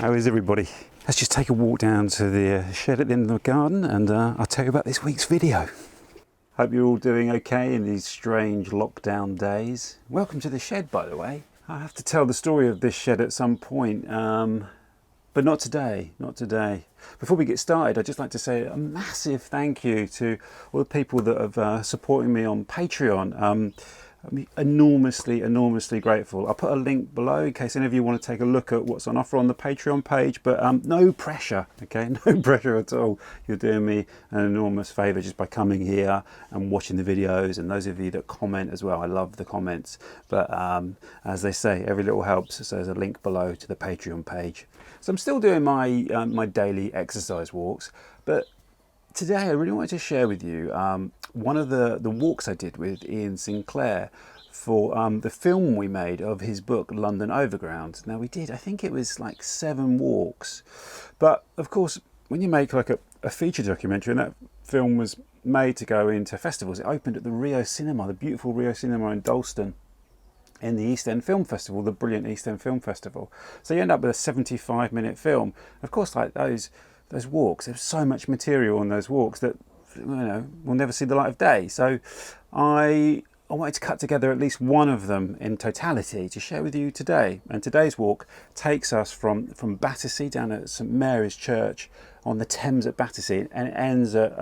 How is everybody? Let's just take a walk down to the shed at the end of the garden and I'll tell you about this week's video. Hope you're all doing okay in these strange lockdown days. Welcome to the shed, by the way. I have to tell the story of this shed at some point, but not today, not today. Before we get started, I'd just like to say a massive thank you to all the people that have supported me on Patreon. I'm enormously grateful. I'll put a link below in case any of you want to take a look at what's on offer on the Patreon page, but no pressure, okay? No pressure at all. You're doing me an enormous favour just by coming here and watching the videos, and those of you that comment as well. I love the comments, but as they say, every little helps, so there's a link below to the Patreon page. So I'm still doing my, my daily exercise walks, but today I really wanted to share with you one of the walks I did with Iain Sinclair for the film we made of his book London Overground. Now we did, I think it was like 7 walks, but of course when you make like a feature documentary, and that film was made to go into festivals, it opened at the Rio Cinema, the beautiful Rio Cinema in Dalston, in the East End Film Festival, the brilliant East End Film Festival. So you end up with a 75-minute film. Of course, like those walks, there's so much material on those walks that, you know, we'll never see the light of day. So I wanted to cut together at least one of them in totality to share with you today. And today's walk takes us from Battersea down at St Mary's Church on the Thames at Battersea, and it ends at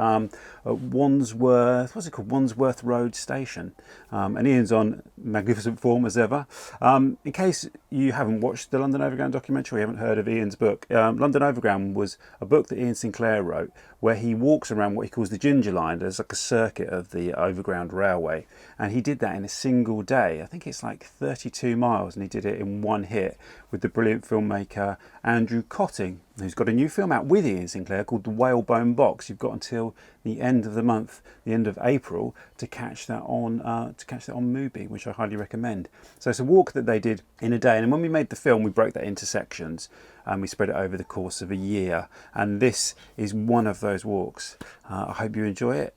Wandsworth, what's it called? Wandsworth Road Station. And Iain's on magnificent form as ever. In case you haven't watched the London Overground documentary, you haven't heard of Iain's book, London Overground was a book that Iain Sinclair wrote where he walks around what he calls the Ginger Line. There's like a circuit of the Overground Railway, and he did that in a single day. I think it's like 32 miles, and he did it in one hit with the brilliant filmmaker Andrew Cotting, who's got a new film out with Iain Sinclair called The Whalebone Box. You've got until the end of the month, the end of April, to catch that on Mubi, which I highly recommend. So it's a walk that they did in a day, and when we made the film, we broke that into sections and we spread it over the course of a year. And this is one of those walks. I hope you enjoy it.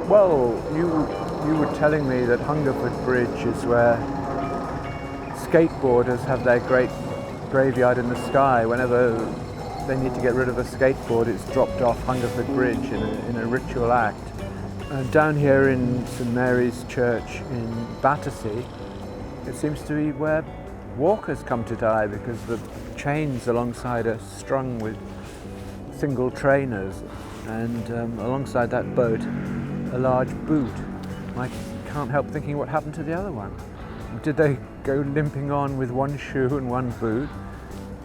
Well, you were telling me that Hungerford Bridge is where skateboarders have their great graveyard in the sky. Whenever they need to get rid of a skateboard, it's dropped off Hungerford Bridge in a ritual act. Down here in St Mary's Church in Battersea, it seems to be where walkers come to die, because the chains alongside are strung with single trainers, and alongside that boat a large boot. I can't help thinking what happened to the other one. Did they go limping on with one shoe and one boot?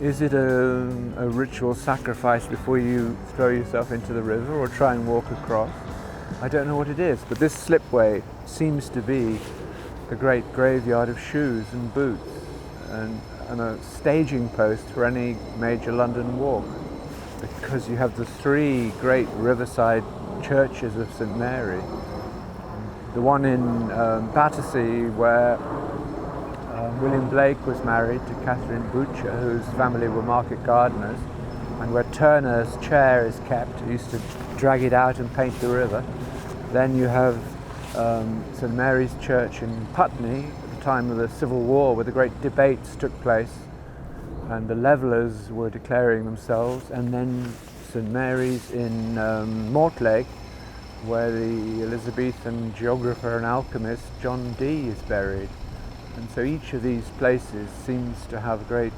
Is it a ritual sacrifice before you throw yourself into the river or try and walk across? I don't know what it is, but this slipway seems to be the great graveyard of shoes and boots, and a staging post for any major London walk, because you have the 3 great riverside churches of St Mary. The one in Battersea, where William Blake was married to Catherine Butcher, whose family were market gardeners, and where Turner's chair is kept. He used to drag it out and paint the river. Then you have St Mary's Church in Putney at the time of the Civil War, where the great debates took place and the levellers were declaring themselves, and then St Mary's in Mortlake, where the Elizabethan geographer and alchemist John Dee is buried. And so each of these places seems to have great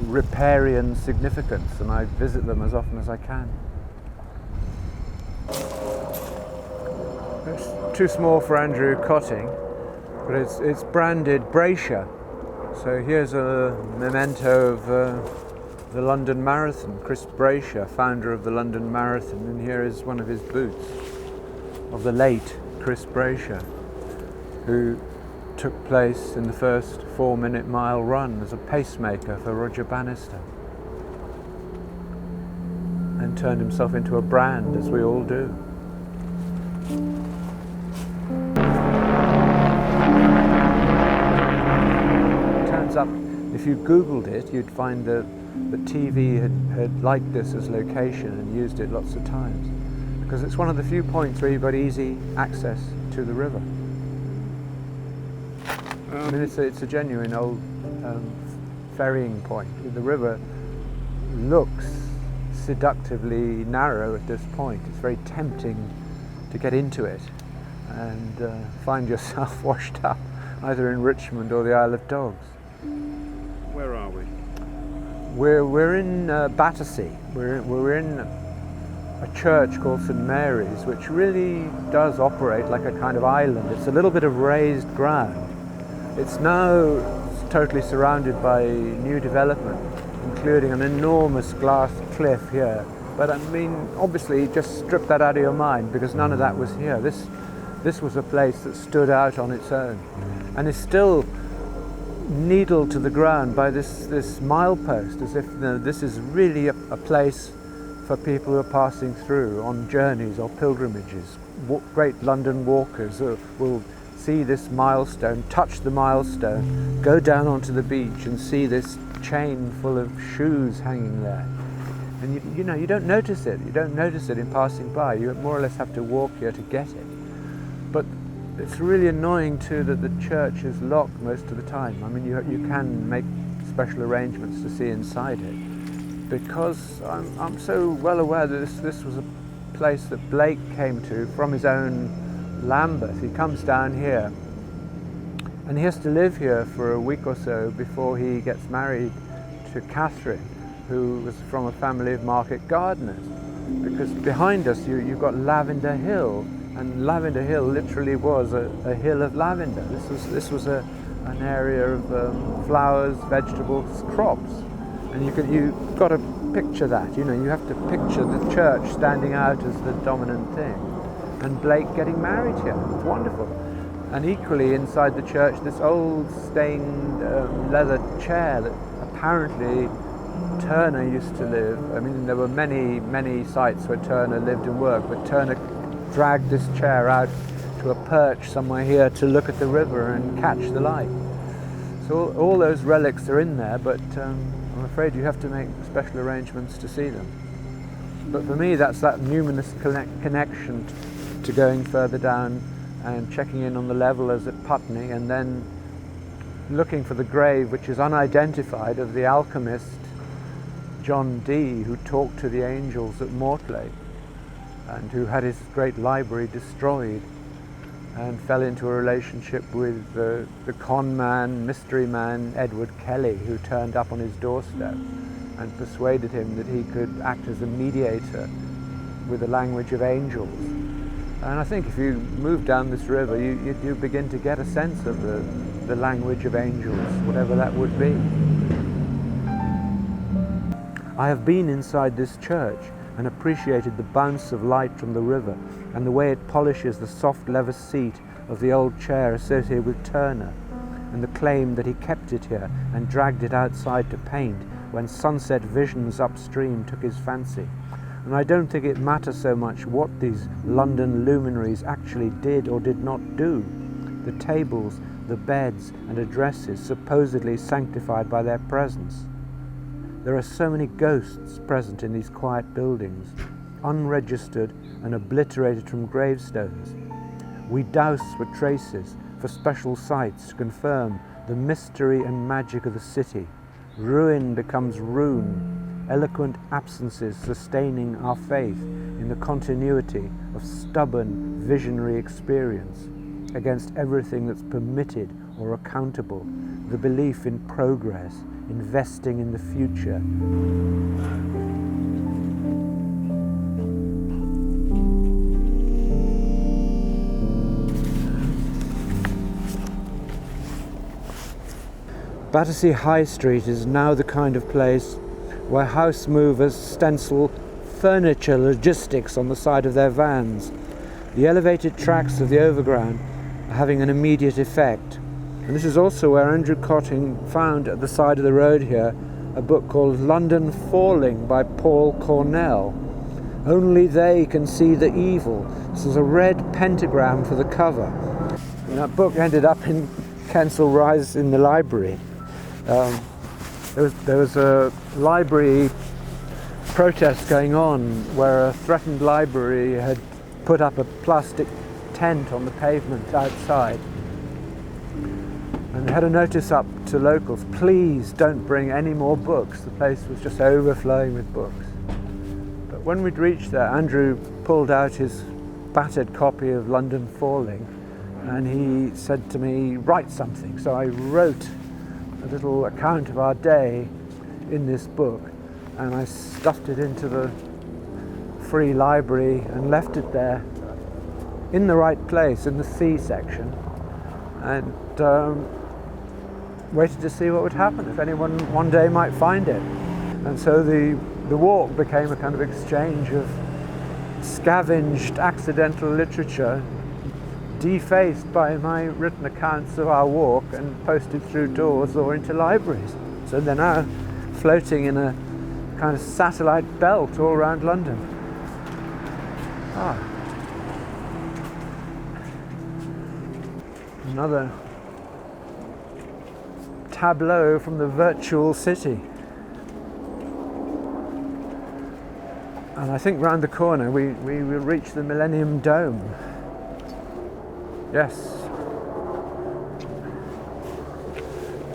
riparian significance, and I visit them as often as I can. It's too small for Andrew Cotting, but it's branded Braysher. So here's a memento of the London Marathon. Chris Braysher, founder of the London Marathon, and here is one of his boots of the late Chris Braysher, who took place in the first 4-minute mile run as a pacemaker for Roger Bannister, and turned himself into a brand, as we all do. Turns up if you Googled it, you'd find that the TV had liked this as location and used it lots of times, because it's one of the few points where you've got easy access to the river. I mean, it's a genuine old ferrying point. The river looks seductively narrow at this point. It's very tempting to get into it and find yourself washed up either in Richmond or the Isle of Dogs. Where are we? We're in Battersea. We're in a church called St Mary's, which really does operate like a kind of island. It's a little bit of raised ground. It's now totally surrounded by new development, including an enormous glass cliff here. But I mean, obviously, just strip that out of your mind, because none of that was here. This was a place that stood out on its own, and is still needled to the ground by this milepost, as if this is really a place for people who are passing through on journeys or pilgrimages. Great London walkers will see this milestone, touch the milestone, go down onto the beach and see this chain full of shoes hanging there. And you don't notice it. You don't notice it in passing by. You more or less have to walk here to get it. But it's really annoying too that the church is locked most of the time. I mean, you can make special arrangements to see inside it, because I'm so well aware that this was a place that Blake came to from his own Lambeth. He comes down here and he has to live here for a week or so before he gets married to Catherine, who was from a family of market gardeners. Because behind us you've got Lavendar Hill, and Lavendar Hill literally was a hill of lavender. This was an area of flowers, vegetables, crops, and you've got to picture that. You have to picture the church standing out as the dominant thing, and Blake getting married here. It's wonderful. And equally inside the church, this old stained leather chair that apparently Turner used to live. I mean, there were many sites where Turner lived and worked, but Turner dragged this chair out to a perch somewhere here to look at the river and catch the light. So all those relics are in there, but I'm afraid you have to make special arrangements to see them. But for me, that's that numinous connection to going further down and checking in on the levellers at Putney, and then looking for the grave, which is unidentified, of the alchemist John Dee, who talked to the angels at Mortlake and who had his great library destroyed, and fell into a relationship with the con man, mystery man Edward Kelly, who turned up on his doorstep and persuaded him that he could act as a mediator with the language of angels. And I think if you move down this river, you begin to get a sense of the language of angels, whatever that would be. I have been inside this church and appreciated the bounce of light from the river and the way it polishes the soft leather seat of the old chair associated with Turner, and the claim that he kept it here and dragged it outside to paint when sunset visions upstream took his fancy. And I don't think it matters so much what these London luminaries actually did or did not do. The tables, the beds and addresses supposedly sanctified by their presence. There are so many ghosts present in these quiet buildings, unregistered and obliterated from gravestones. We douse for traces, for special sites to confirm the mystery and magic of the city. Ruin becomes rune, eloquent absences sustaining our faith in the continuity of stubborn visionary experience against everything that's permitted or accountable, the belief in progress, investing in the future. Battersea High Street is now the kind of place where house movers stencil furniture logistics on the side of their vans. The elevated tracks of the Overground are having an immediate effect. And this is also where Andrew Cotting found at the side of the road here a book called London Falling by Paul Cornell. Only they can see the evil. This is a red pentagram for the cover. And that book ended up in Kensal Rise in the library. There was a library protest going on where a threatened library had put up a plastic tent on the pavement outside. And they had a notice up to locals, please don't bring any more books. The place was just overflowing with books. But when we'd reached there, Andrew pulled out his battered copy of London Falling and he said to me, write something. So I wrote a little account of our day in this book and I stuffed it into the free library and left it there in the right place, in the C section, and waited to see what would happen, if anyone one day might find it. And so the walk became a kind of exchange of scavenged accidental literature, defaced by my written accounts of our walk and posted through doors or into libraries. So they're now floating in a kind of satellite belt all around London. Another tableau from the virtual city. And I think round the corner we will reach the Millennium Dome. Yes.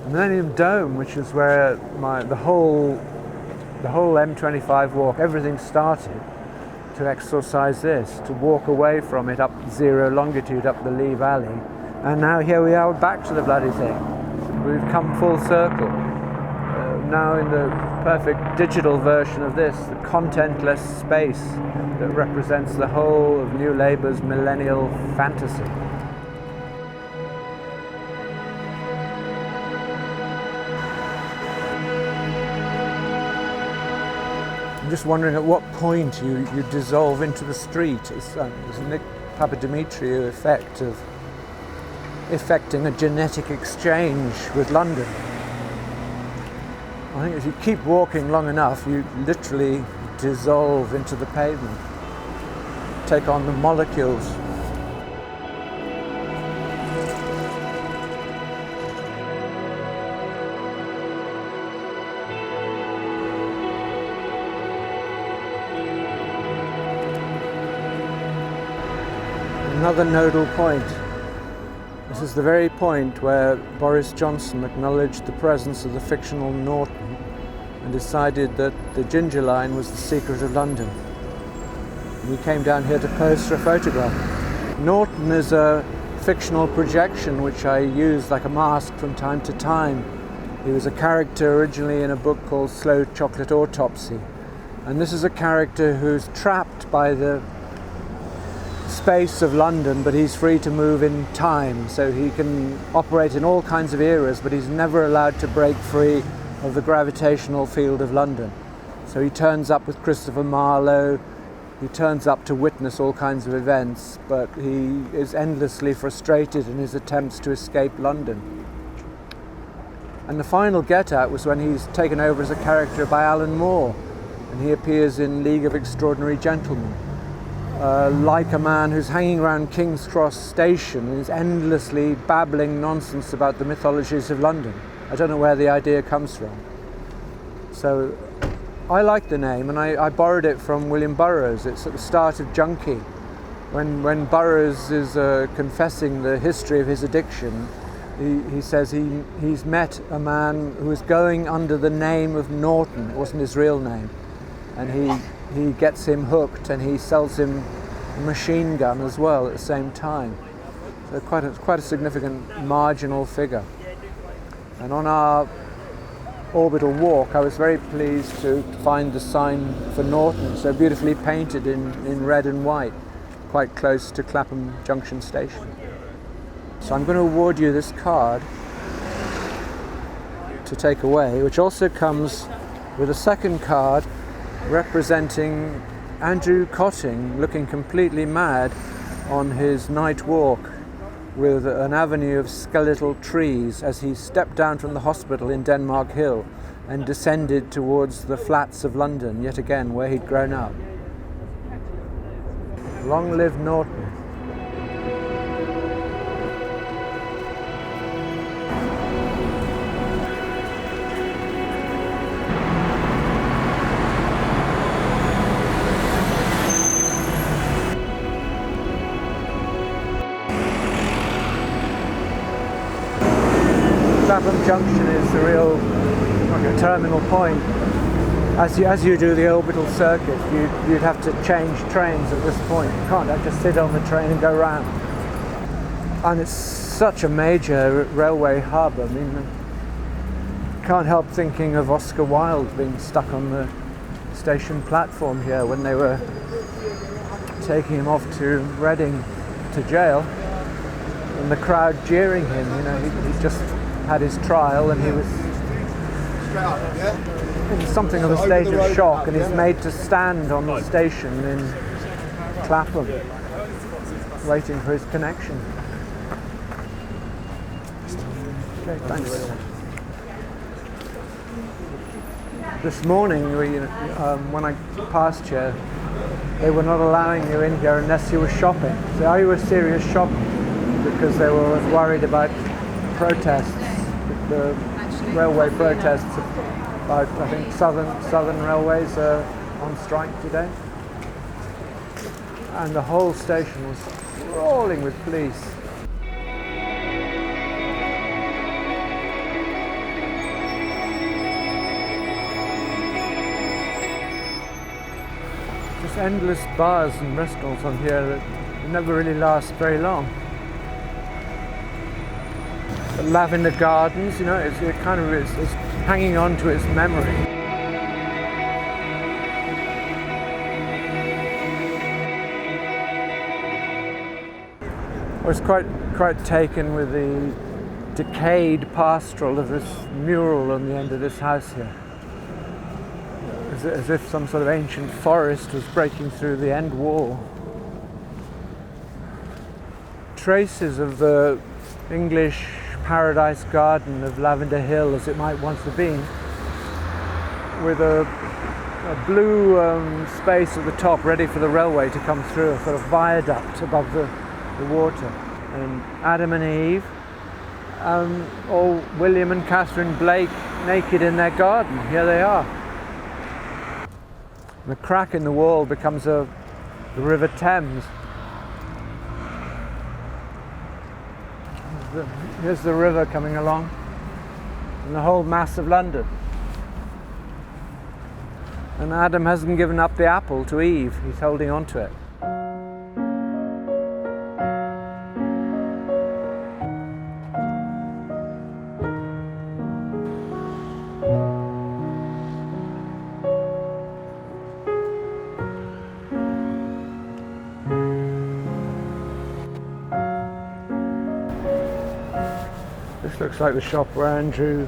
The Millennium Dome, which is where the whole M25 walk, everything started to exorcise this, to walk away from it up zero longitude, up the Lee Valley. And now here we are back to the bloody thing. We've come full circle. Now in the perfect digital version of this, the contentless space that represents the whole of New Labour's millennial fantasy. I'm just wondering at what point you dissolve into the street. It's a Nick Papadimitriou effect of effecting a genetic exchange with London. I think if you keep walking long enough, you literally dissolve into the pavement, take on the molecules. Another nodal point. This is the very point where Boris Johnson acknowledged the presence of the fictional Norton and decided that the Ginger Line was the secret of London. We came down here to pose for a photograph. Norton is a fictional projection which I use like a mask from time to time. He was a character originally in a book called Slow Chocolate Autopsy. And this is a character who's trapped by the space of London, but he's free to move in time, so he can operate in all kinds of eras, but he's never allowed to break free of the gravitational field of London. So he turns up with Christopher Marlowe, he turns up to witness all kinds of events, but he is endlessly frustrated in his attempts to escape London. And the final get-out was when he's taken over as a character by Alan Moore, and he appears in League of Extraordinary Gentlemen. Like a man who's hanging around King's Cross Station and is endlessly babbling nonsense about the mythologies of London. I don't know where the idea comes from. So I like the name, and I borrowed it from William Burroughs. It's at the start of Junkie. When Burroughs is confessing the history of his addiction, he says he's met a man who was going under the name of Norton. It wasn't his real name. And he gets him hooked, and he sells him a machine gun as well at the same time. So quite a significant marginal figure. And on our orbital walk, I was very pleased to find the sign for Norton, so beautifully painted in red and white, quite close to Clapham Junction Station. So I'm going to award you this card to take away, which also comes with a second card representing Andrew Cotting looking completely mad on his night walk with an avenue of skeletal trees as he stepped down from the hospital in Denmark Hill and descended towards the flats of London, yet again where he'd grown up. Long live Norton. Clapham Junction is the real terminal point. As you do the orbital circuit, you'd have to change trains at this point. You can't just sit on the train and go round. And it's such a major railway hub. I mean, can't help thinking of Oscar Wilde being stuck on the station platform here when they were taking him off to Reading to jail, and the crowd jeering him. You know, he just had his trial and he was in something of a state of shock, and he's made to stand on the station in Clapham waiting for his connection. Okay, thanks. This morning, when I passed here, they were not allowing you in here unless you were shopping. So are you a serious shopper? Because they were worried about protests, the railway protests about, I think, Southern Railways are on strike today. And the whole station was crawling with police. Just endless bars and restaurants on here that never really last very long. The Lavender Gardens, you know, it's hanging on to its memory. I was quite taken with the decayed pastoral of this mural on the end of this house here. As if some sort of ancient forest was breaking through the end wall. Traces of the English paradise garden of Lavendar Hill, as it might once have been, with a blue space at the top ready for the railway to come through, a sort of viaduct above the water. And Adam and Eve, or William and Catherine Blake naked in their garden. Here they are. The crack in the wall becomes the River Thames. Here's the river coming along, and the whole mass of London. And Adam hasn't given up the apple to Eve, he's holding on to it. This looks like the shop where Andrew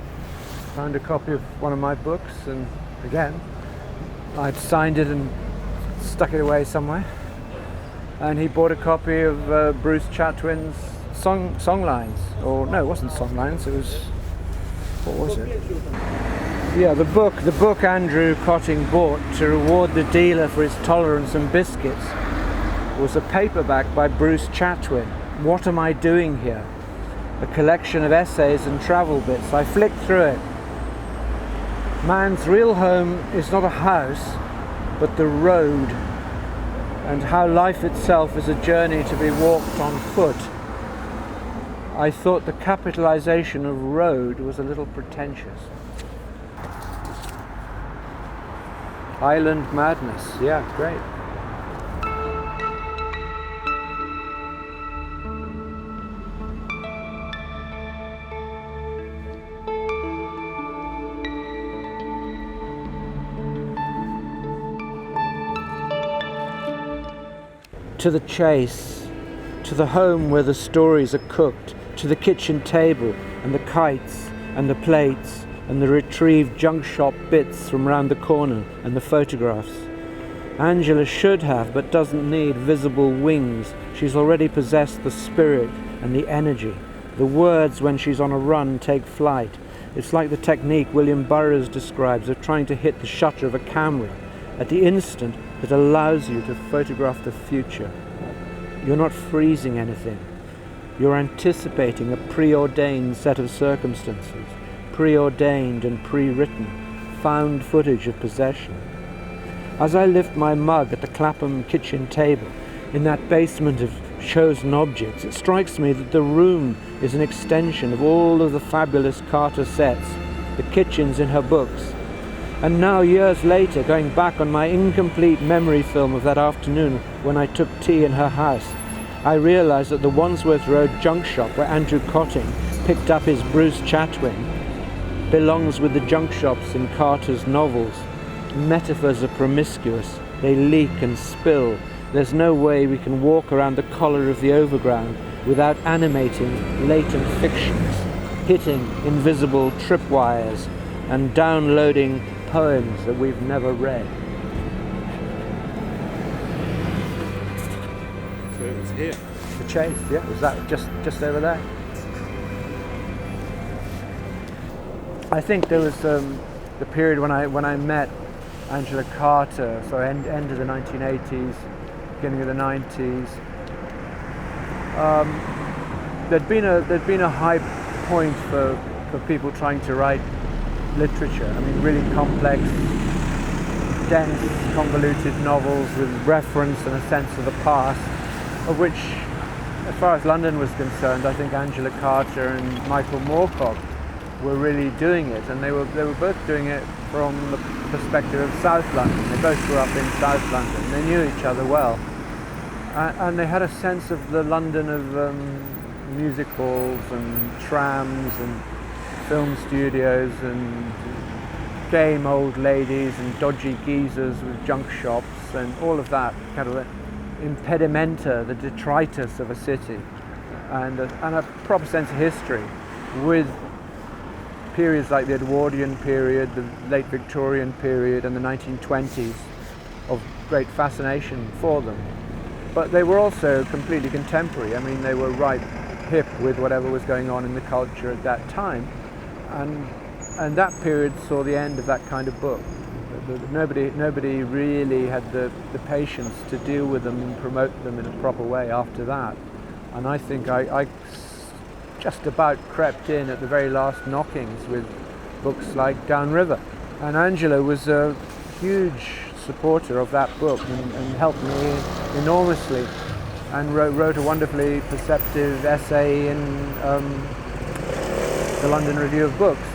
found a copy of one of my books, and again, I'd signed it and stuck it away somewhere. And he bought a copy of Bruce Chatwin's songlines, or no, it wasn't songlines. It was, what was it? Yeah, the book Andrew Cotting bought to reward the dealer for his tolerance and biscuits was a paperback by Bruce Chatwin. What Am I Doing Here? A collection of essays and travel bits. I flicked through it. Man's real home is not a house, but the road, and how life itself is a journey to be walked on foot. I thought the capitalization of road was a little pretentious. Island Madness, yeah, great. To the chase, to the home where the stories are cooked, to the kitchen table and the kites and the plates and the retrieved junk shop bits from round the corner and the photographs. Angela should have, but doesn't need, visible wings. She's already possessed the spirit and the energy. The words when she's on a run take flight. It's like the technique William Burroughs describes of trying to hit the shutter of a camera at the instant that allows you to photograph the future. You're not freezing anything. You're anticipating a preordained set of circumstances, preordained and pre-written, found footage of possession. As I lift my mug at the Clapham kitchen table, in that basement of chosen objects, it strikes me that the room is an extension of all of the fabulous Carter sets, the kitchens in her books. And now, years later, going back on my incomplete memory film of that afternoon when I took tea in her house, I realised that the Wandsworth Road junk shop where Andrew Cotting picked up his Bruce Chatwin belongs with the junk shops in Carter's novels. Metaphors are promiscuous, they leak and spill. There's no way we can walk around the collar of the Overground without animating latent fictions, hitting invisible tripwires and downloading poems that we've never read. So it was here. The Chase, yeah, was that just over there? I think there was the period when I met Angela Carter, so end of the 1980s, beginning of the 90s. There'd been a high point for people trying to write literature. I mean, really complex, dense, convoluted novels with reference and a sense of the past, of which, as far as London was concerned, I think Angela Carter and Michael Moorcock were really doing it, and they were both doing it from the perspective of South London. They both grew up in South London. They knew each other well, and they had a sense of the London of music halls and trams and film studios and game old ladies and dodgy geezers with junk shops and all of that kind of impedimenta, the detritus of a city, and a proper sense of history, with periods like the Edwardian period, the late Victorian period, and the 1920s of great fascination for them. But they were also completely contemporary. I mean, they were right hip with whatever was going on in the culture at that time, and that period saw the end of that kind of book. Nobody really had the patience to deal with them and promote them in a proper way after that. And I think I just about crept in at the very last knockings with books like Downriver. And Angela was a huge supporter of that book and helped me enormously, and wrote a wonderfully perceptive essay in the London Review of Books,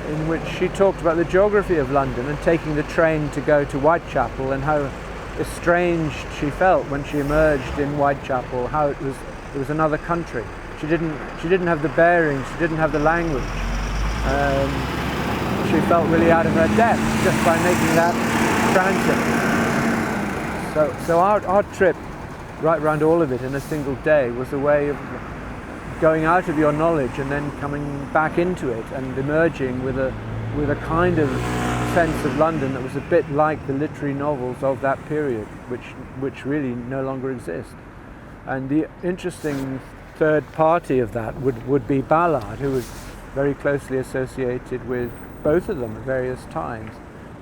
in which she talked about the geography of London and taking the train to go to Whitechapel, and how estranged she felt when she emerged in Whitechapel, how it was another country. She didn't have the bearings, she didn't have the language. She felt really out of her depth just by making that transit. So our trip right round all of it in a single day was a way of going out of your knowledge and then coming back into it and emerging with a kind of sense of London that was a bit like the literary novels of that period, which really no longer exist. And the interesting third party of that would be Ballard, who was very closely associated with both of them at various times,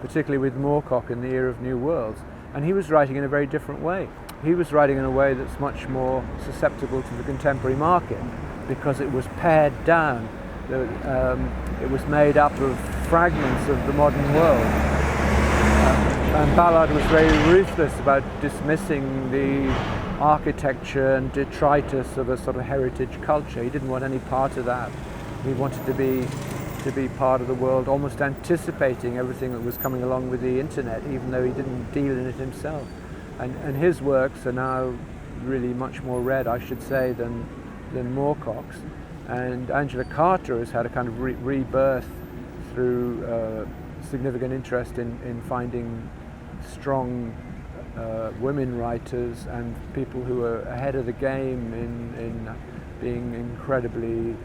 particularly with Moorcock in the Era of New Worlds. And he was writing in a very different way. He was writing in a way that's much more susceptible to the contemporary market, because it was pared down. It was made up of fragments of the modern world. And Ballard was very ruthless about dismissing the architecture and detritus of a sort of heritage culture. He didn't want any part of that. He wanted to be part of the world, almost anticipating everything that was coming along with the internet, even though he didn't deal in it himself. And his works are now really much more read, I should say, than Moorcock's. And Angela Carter has had a kind of rebirth through significant interest in finding strong women writers and people who are ahead of the game in being incredibly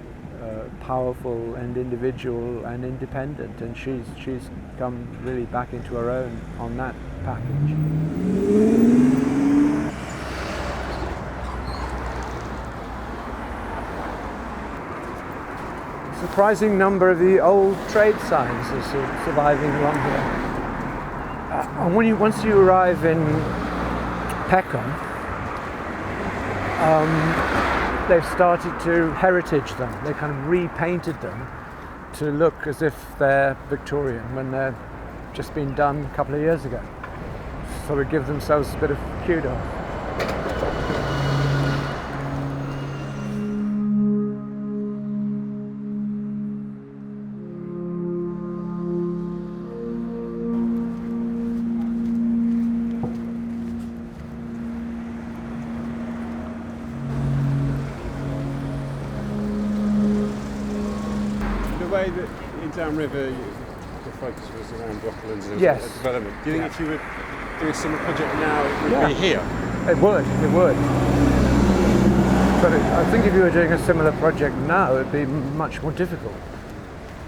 powerful and individual and independent, and she's come really back into her own on that package. Surprising number of the old trade signs are surviving along here. And once you arrive in Peckham, they've started to heritage them. They kind of repainted them to look as if they're Victorian when they're just been done a couple of years ago. Sort of give themselves a bit of kudos. way that in downriver the focus was around Brocklands and Yes. development, do you think if you were doing a similar project now, it would be here? It would. But I think if you were doing a similar project now, it would be much more difficult.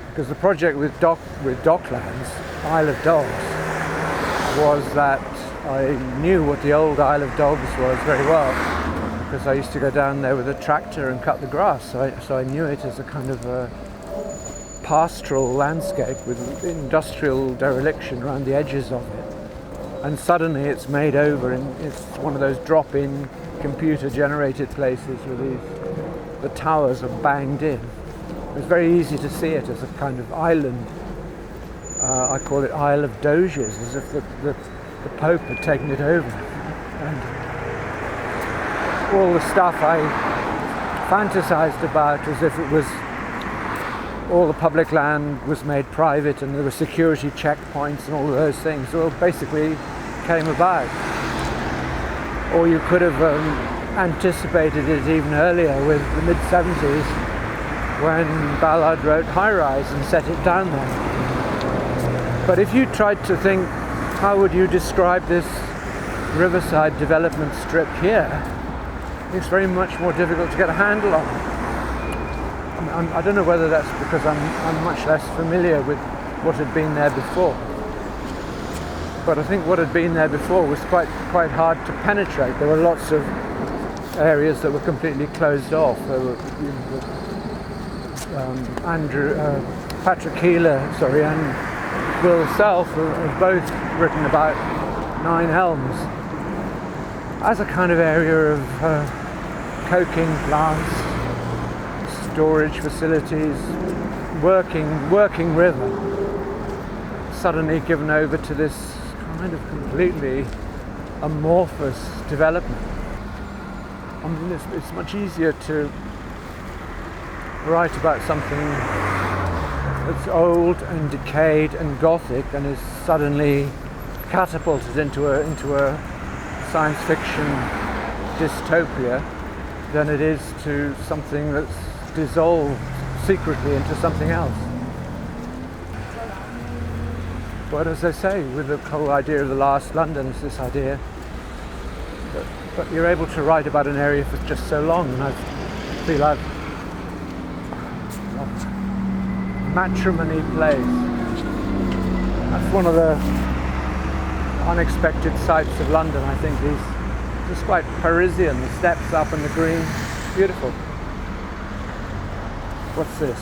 Because the project with Docklands, Isle of Dogs, was that I knew what the old Isle of Dogs was very well, because I used to go down there with a tractor and cut the grass, so I knew it as a kind of a pastoral landscape with industrial dereliction around the edges of it. And suddenly it's made over, and it's one of those drop-in computer-generated places where the towers are banged in. It's very easy to see it as a kind of island. I call it Isle of Doges, as if the Pope had taken it over. And all the stuff I fantasized about as if it was all the public land was made private and there were security checkpoints and all of those things, all basically came about. Or you could have anticipated it even earlier with the mid-70s when Ballard wrote High Rise and set it down there. But if you tried to think, how would you describe this riverside development strip here, it's very much more difficult to get a handle on. I don't know whether that's because I'm much less familiar with what had been there before. But I think what had been there before was quite hard to penetrate. There were lots of areas that were completely closed off. There were, Patrick Keeler, and Will Self have both written about Nine Elms as a kind of area of coking plants, storage facilities, working river, suddenly given over to this kind of completely amorphous development. I mean, it's much easier to write about something that's old and decayed and gothic and is suddenly catapulted into a science fiction dystopia than it is to something that's dissolved secretly into something else. But as I say, with the whole idea of the last London, it's this idea but you're able to write about an area for just so long, and I feel I've matrimony place. That's one of the unexpected sights of London, I think. It's quite Parisian, the steps up and the green. Beautiful. What's this?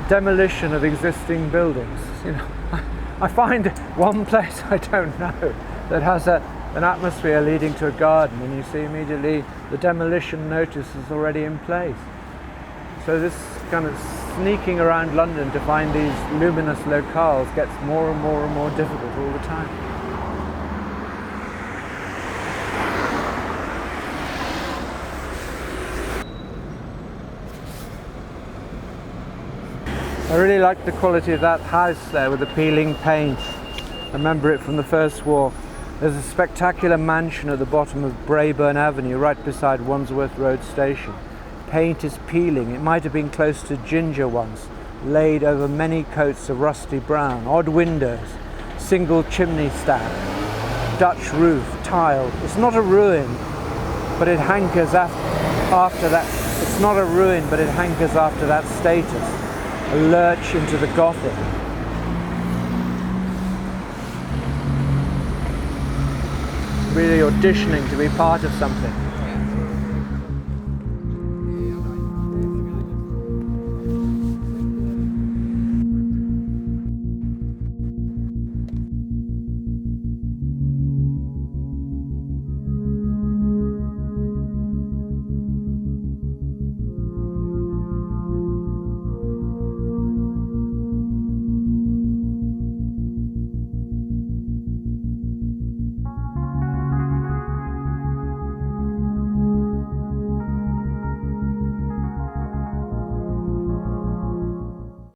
Demolition of existing buildings. You know, I find one place I don't know that has an atmosphere leading to a garden, and you see immediately the demolition notice is already in place. So this kind of sneaking around London to find these luminous locales gets more and more and more difficult all the time. I really like the quality of that house there with the peeling paint. I remember it from the first walk. There's a spectacular mansion at the bottom of Braeburn Avenue, right beside Wandsworth Road Station. Paint is peeling. It might have been close to ginger once, laid over many coats of rusty brown. Odd windows, single chimney stack, Dutch roof, tiled. It's not a ruin, but it hankers after that. It's not a ruin, but it hankers after that status. A lurch into the Gothic. Really auditioning to be part of something.